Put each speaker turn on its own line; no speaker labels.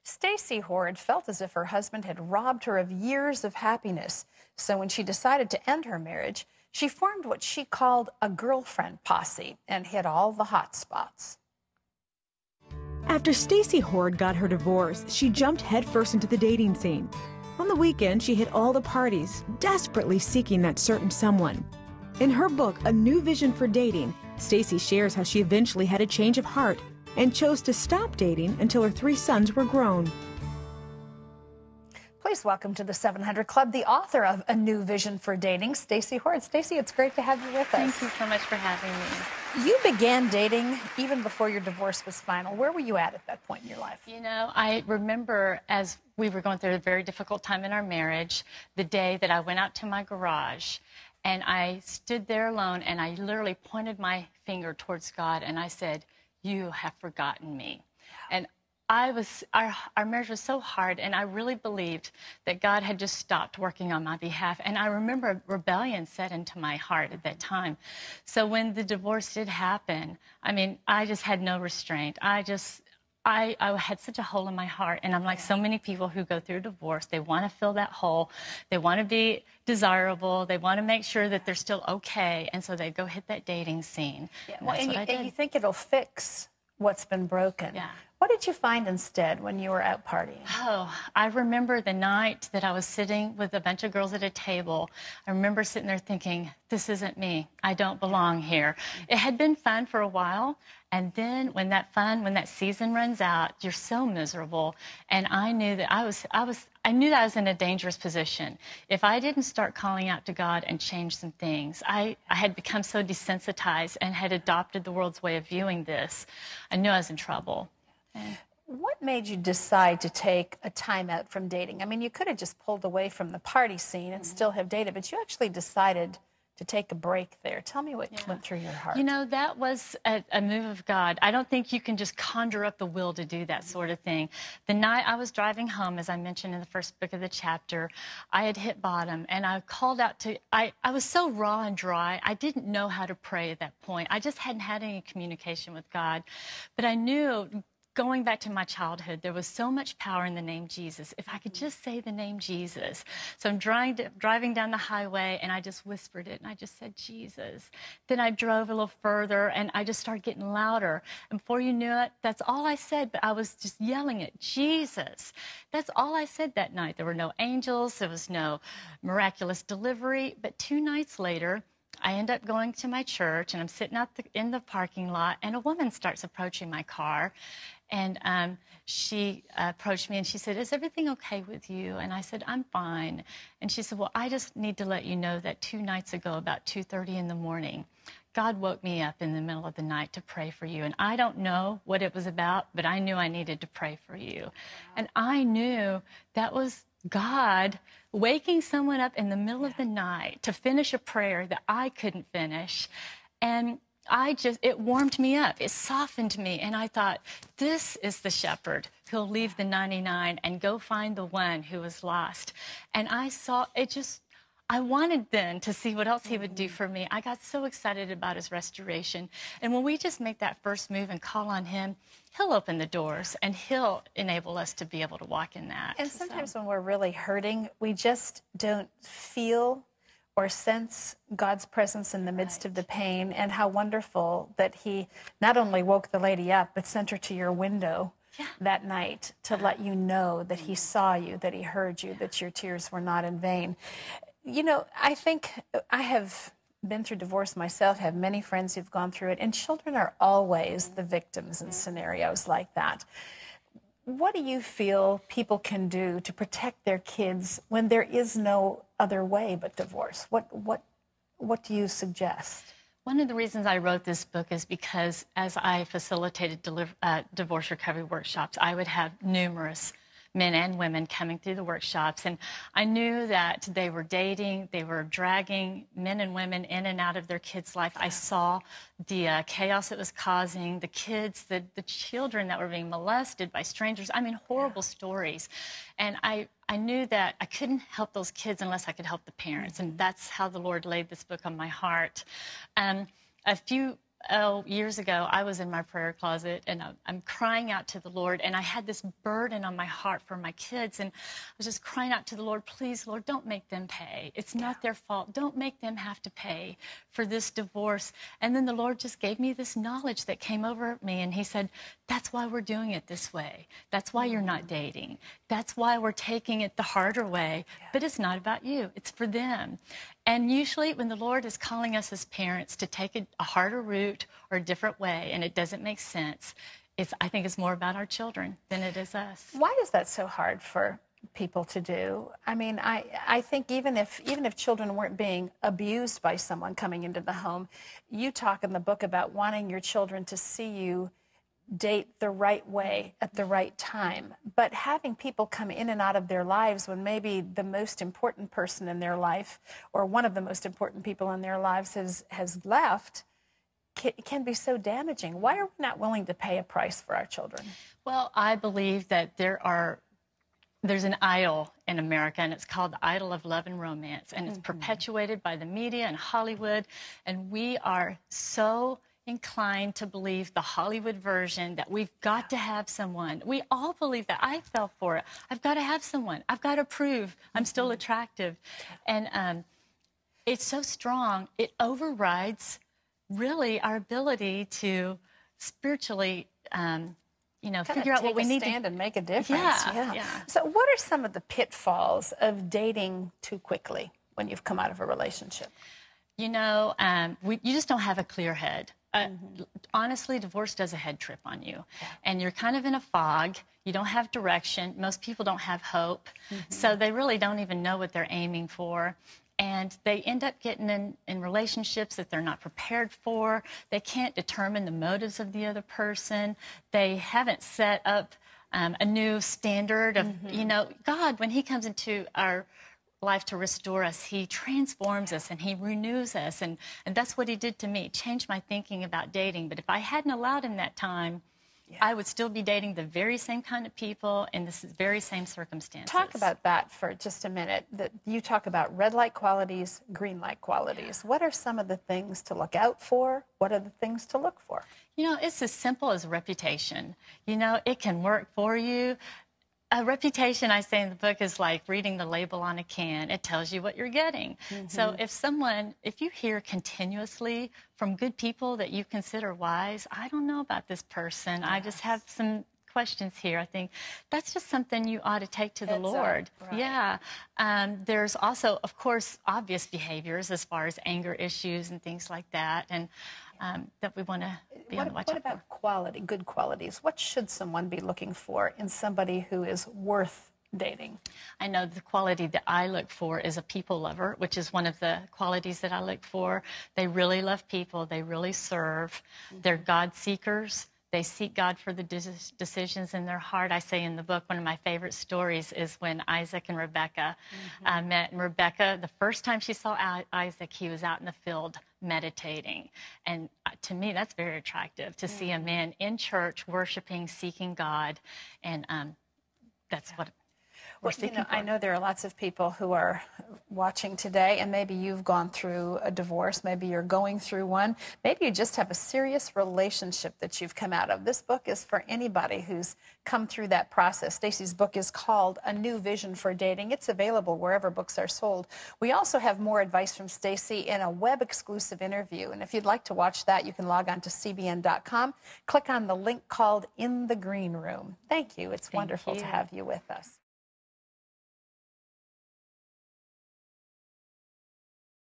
Stacy Hord felt as if her husband had robbed her of years of happiness. So when she decided to end her marriage, she formed what she called a girlfriend posse and hit all the hot spots.
After Stacy Hord got her divorce, she jumped headfirst into the dating scene. On the weekend, she hit all the parties, desperately seeking that certain someone. In her book, A New Vision for Dating, Stacy shares how she eventually had a change of heart and chose to stop dating until her 3 sons were grown.
Please welcome to the 700 Club the author of A New Vision for Dating, Stacy Hord. Stacy, it's great to have you with us.
Thank you so much for having me.
You began dating even before your divorce was final. Where were you at that point in your life?
You know, I remember as we were going through a very difficult time in our marriage, the day that I went out to my garage and I stood there alone and I literally pointed my finger towards God and I said, "You have forgotten me." And our marriage was so hard, and I really believed that God had just stopped working on my behalf. And I remember rebellion set into my heart at that time. So when the divorce did happen, I mean, I just had no restraint. I had such a hole in my heart. And I'm like so many people who go through a divorce, they want to fill that hole. They want to be desirable. They want to make sure that they're still okay. And so they go hit that dating scene.
Yeah. Well, and you think it'll fix what's been broken.
Yeah.
What did you find instead when you were out partying?
Oh, I remember the night that I was sitting with a bunch of girls at a table. I remember sitting there thinking, this isn't me. I don't belong here. It had been fun for a while. And then when that season runs out, you're so miserable. And I knew that I was in a dangerous position. If I didn't start calling out to God and change some things, I had become so desensitized and had adopted the world's way of viewing this. I knew I was in trouble.
What made you decide to take a time out from dating? I mean, you could have just pulled away from the party scene and still have dated, but you actually decided to take a break there. Tell me what went through your heart.
You know, that was a move of God. I don't think you can just conjure up the will to do that sort of thing. The night I was driving home, as I mentioned in the first book of the chapter, I had hit bottom, and I called out to, I was so raw and dry, I didn't know how to pray at that point. I just hadn't had any communication with God. But I knew, going back to my childhood, there was so much power in the name Jesus. If I could just say the name Jesus. So I'm driving down the highway, and I just whispered it, and I just said, Jesus. Then I drove a little further, and I just started getting louder. And before you knew it, that's all I said, but I was just yelling it, Jesus. That's all I said that night. There were no angels. There was no miraculous delivery. But 2 nights later, I end up going to my church, and I'm sitting out in the parking lot, and a woman starts approaching my car. And she approached me, and she said, "Is everything okay with you?" And I said, "I'm fine." And she said, "Well, I just need to let you know that 2 nights ago, about 2:30 in the morning, God woke me up in the middle of the night to pray for you. And I don't know what it was about, but I knew I needed to pray for you." And I knew that was God waking someone up in the middle of the night to finish a prayer that I couldn't finish. And it warmed me up. It softened me. And I thought, this is the shepherd who'll leave the 99 and go find the one who was lost. And I saw it just, I wanted then to see what else he would do for me. I got so excited about his restoration. And when we just make that first move and call on him, he'll open the doors and he'll enable us to be able to walk in that.
And sometimes when we're really hurting, we just don't feel or sense God's presence in the midst of the pain, and how wonderful that he not only woke the lady up, but sent her to your window that night to let you know that he saw you, that he heard you, that your tears were not in vain. You know, I think I have been through divorce myself, have many friends who've gone through it, and children are always the victims in scenarios like that. What do you feel people can do to protect their kids when there is no other way but divorce? What do you suggest?
One of the reasons I wrote this book is because as I facilitated divorce recovery workshops, I would have numerous men and women coming through the workshops, and I knew that they were dating, they were dragging men and women in and out of their kids' life. I saw the chaos it was causing, the kids, the children that were being molested by strangers. I mean, horrible stories. And I knew that I couldn't help those kids unless I could help the parents, and that's how the Lord laid this book on my heart. A few years ago, I was in my prayer closet and I'm crying out to the Lord, and I had this burden on my heart for my kids, and I was just crying out to the Lord, please, Lord, don't make them pay. It's not their fault. Don't make them have to pay for this divorce. And then the Lord just gave me this knowledge that came over me, and he said, that's why we're doing it this way. That's why you're not dating. That's why we're taking it the harder way. But it's not about you. It's for them. And usually when the Lord is calling us as parents to take a harder route or a different way, and it doesn't make sense, I think it's more about our children than it is us.
Why is that so hard for people to do? I mean, I think even if children weren't being abused by someone coming into the home, you talk in the book about wanting your children to see you date the right way at the right time. But having people come in and out of their lives when maybe the most important person in their life, or one of the most important people in their lives, has left, can be so damaging. Why are we not willing to pay a price for our children?
Well, I believe that there's an idol in America, and it's called the idol of love and romance, and it's perpetuated by the media and Hollywood, and we are so inclined to believe the Hollywood version that we've got to have someone. We all believe that. I fell for it. I've got to have someone. I've got to prove I'm still attractive. And it's so strong, it overrides really our ability to spiritually figure out what we need to
stand and make a difference.
Yeah.
So what are some of the pitfalls of dating too quickly when you've come out of a relationship?
You just don't have a clear head. Honestly, divorce does a head trip on you, and you're kind of in a fog. You don't have direction. Most people don't have hope, so they really don't even know what they're aiming for. And they end up getting in relationships that they're not prepared for. They can't determine the motives of the other person. They haven't set up a new standard of, God, when he comes into our life to restore us, he transforms us and he renews us. And that's what he did to me, changed my thinking about dating. But if I hadn't allowed him that time, I would still be dating the very same kind of people in the very same circumstances.
Talk about that for just a minute. You talk about red light qualities, green light qualities. What are some of the things to look out for? What are the things to look for?
It's as simple as reputation. It can work for you. A reputation, I say in the book, is like reading the label on a can. It tells you what you're getting. So if you hear continuously from good people that you consider wise, I don't know about this person. I just have some questions here. I think that's just something you ought to take to the Lord.
Right.
Yeah. There's also, of course, obvious behaviors as far as anger issues and things like that. And that we want to be on the watch out for.
What about good qualities? What should someone be looking for in somebody who is worth dating?
I know the quality that I look for is a people lover, which is one of the qualities that I look for. They really love people. They really serve. They're God seekers. They seek God for the decisions in their heart. I say in the book, one of my favorite stories is when Isaac and Rebecca met. And Rebecca, the first time she saw Isaac, he was out in the field meditating. And to me, that's very attractive, to see a man in church worshiping, seeking God. And that's what we're seeking for.
I know there are lots of people who are watching today, and maybe you've gone through a divorce, maybe you're going through one, maybe you just have a serious relationship that you've come out of. This book is for anybody who's come through that process. Stacy's book is called A New Vision for Dating. It's available wherever books are sold. We also have more advice from Stacy in a web-exclusive interview, and if you'd like to watch that, you can log on to cbn.com, click on the link called In the Green Room. Thank you. It's wonderful to have you with us.